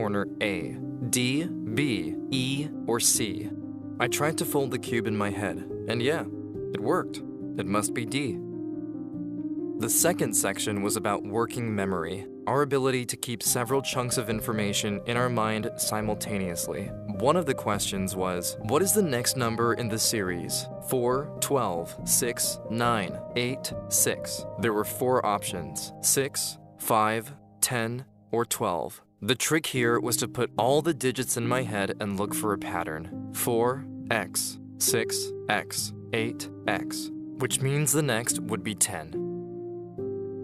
corner A, D, B, E, or C. I tried to fold the cube in my head, and yeah, it worked. It must be D. The second section was about working memory, our ability to keep several chunks of information in our mind simultaneously. One of the questions was, what is the next number in the series? 4, 12, 6, 9, 8, 6. There were 4 options, 6, 5, 10, or 12. The trick here was to put all the digits in my head and look for a pattern. 4x, 6x, 8x, which means the next would be 10.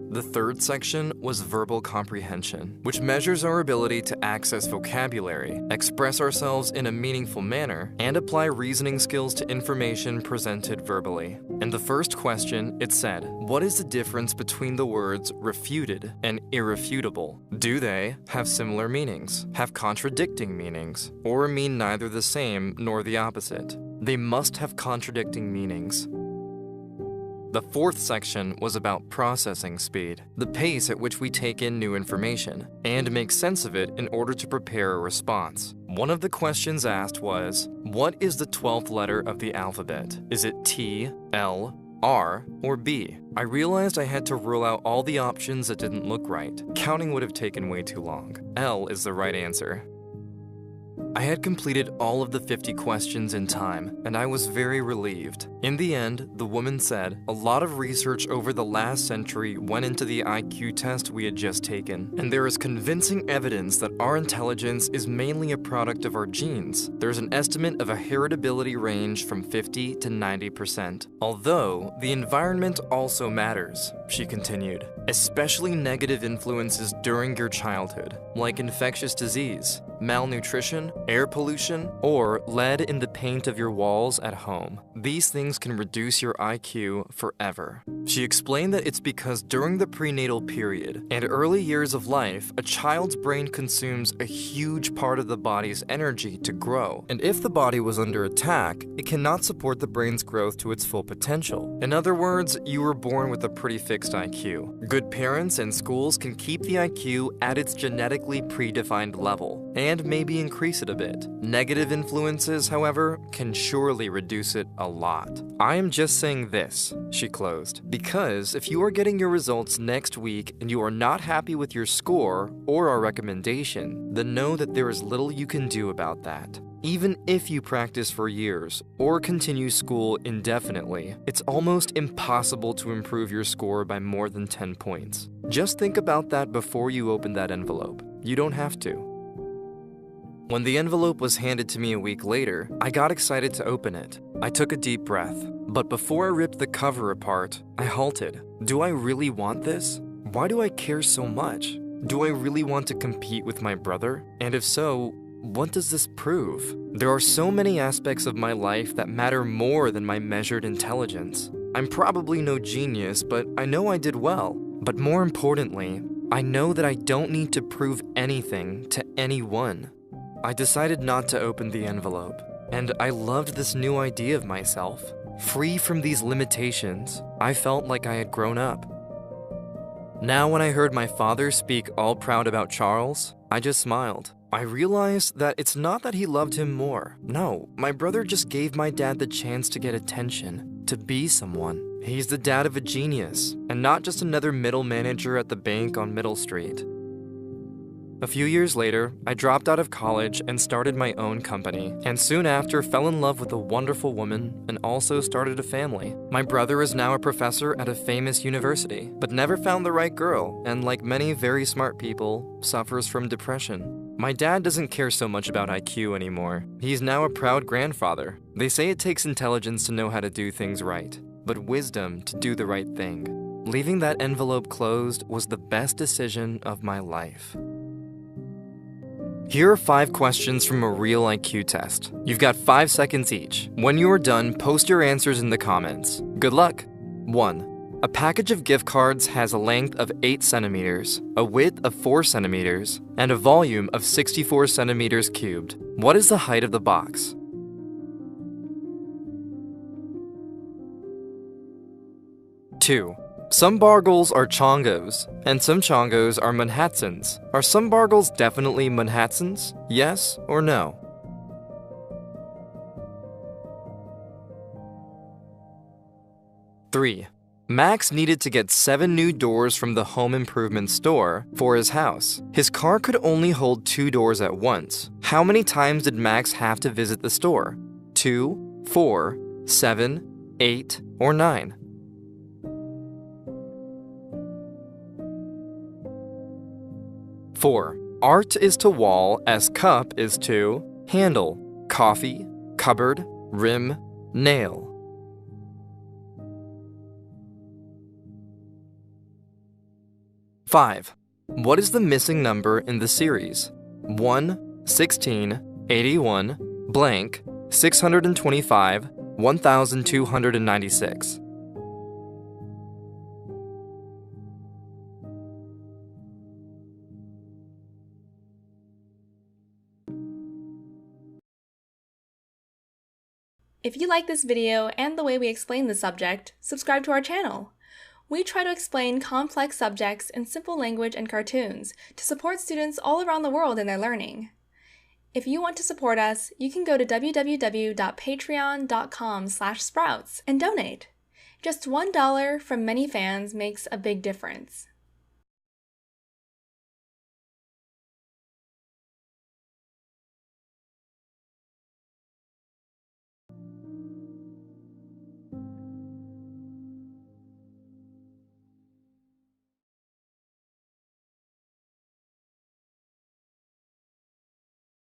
The third section was verbal comprehension, which measures our ability to access vocabulary, express ourselves in a meaningful manner, and apply reasoning skills to information presented verbally. In the first question, it said, what is the difference between the words refuted and irrefutable? Do they have similar meanings, have contradicting meanings, or mean neither the same nor the opposite? They must have contradicting meanings. The fourth section was about processing speed, the pace at which we take in new information, and make sense of it in order to prepare a response. One of the questions asked was, what is the 12th letter of the alphabet? Is it T, L, R, or B? I realized I had to rule out all the options that didn't look right. Counting would have taken way too long. L is the right answer. I had completed all of the 50 questions in time, and I was very relieved. In the end, the woman said, a lot of research over the last century went into the IQ test we had just taken, and there is convincing evidence that our intelligence is mainly a product of our genes. There's an estimate of a heritability range from 50 to 90%. Although, the environment also matters, she continued, especially negative influences during your childhood, like infectious disease, malnutrition, air pollution, or lead in the paint of your walls at home. These things can reduce your IQ forever. She explained that it's because during the prenatal period and early years of life, a child's brain consumes a huge part of the body's energy to grow. And if the body was under attack, it cannot support the brain's growth to its full potential. In other words, you were born with a pretty fixed IQ. Good parents and schools can keep the IQ at its genetically predefined level, and maybe increase it a bit. Negative influences, however, can surely reduce it a lot. I am just saying this, she closed, because if you are getting your results next week and you are not happy with your score or our recommendation, then know that there is little you can do about that. Even if you practice for years or continue school indefinitely, it's almost impossible to improve your score by more than 10 points. Just think about that before you open that envelope. You don't have to. When the envelope was handed to me a week later, I got excited to open it. I took a deep breath, but before I ripped the cover apart, I halted. Do I really want this? Why do I care so much? Do I really want to compete with my brother? And if so, what does this prove? There are so many aspects of my life that matter more than my measured intelligence. I'm probably no genius, but I know I did well. But more importantly, I know that I don't need to prove anything to anyone. I decided not to open the envelope, and I loved this new idea of myself. Free from these limitations, I felt like I had grown up. Now when I heard my father speak all proud about Charles, I just smiled. I realized that it's not that he loved him more. No, my brother just gave my dad the chance to get attention, to be someone. He's the dad of a genius, and not just another middle manager at the bank on Middle Street. A few years later, I dropped out of college and started my own company, and soon after fell in love with a wonderful woman and also started a family. My brother is now a professor at a famous university, but never found the right girl, and like many very smart people, suffers from depression. My dad doesn't care so much about IQ anymore. He's now a proud grandfather. They say it takes intelligence to know how to do things right, but wisdom to do the right thing. Leaving that envelope closed was the best decision of my life. Here are 5 questions from a real IQ test. You've got 5 seconds each. When you are done, post your answers in the comments. Good luck! 1. A package of gift cards has a length of 8 centimeters, a width of 4 centimeters, and a volume of 64 centimeters cubed. What is the height of the box? 2. Some Bargles are Chongos, and some Chongos are Manhattans. Are some Bargles definitely Manhattans? Yes or no? Three. Max needed to get 7 new doors from the home improvement store for his house. His car could only hold 2 doors at once. How many times did Max have to visit the store? 2, 4, 7, 8, or 9? Four. Art is to wall as cup is to handle, coffee, cupboard, rim, nail. 5. What is the missing number in the series? 1, 16, 81, blank, 625, 1296. If you like this video and the way we explain the subject, subscribe to our channel. We try to explain complex subjects in simple language and cartoons to support students all around the world in their learning. If you want to support us, you can go to www.patreon.com/sprouts and donate. Just $1 from many fans makes a big difference.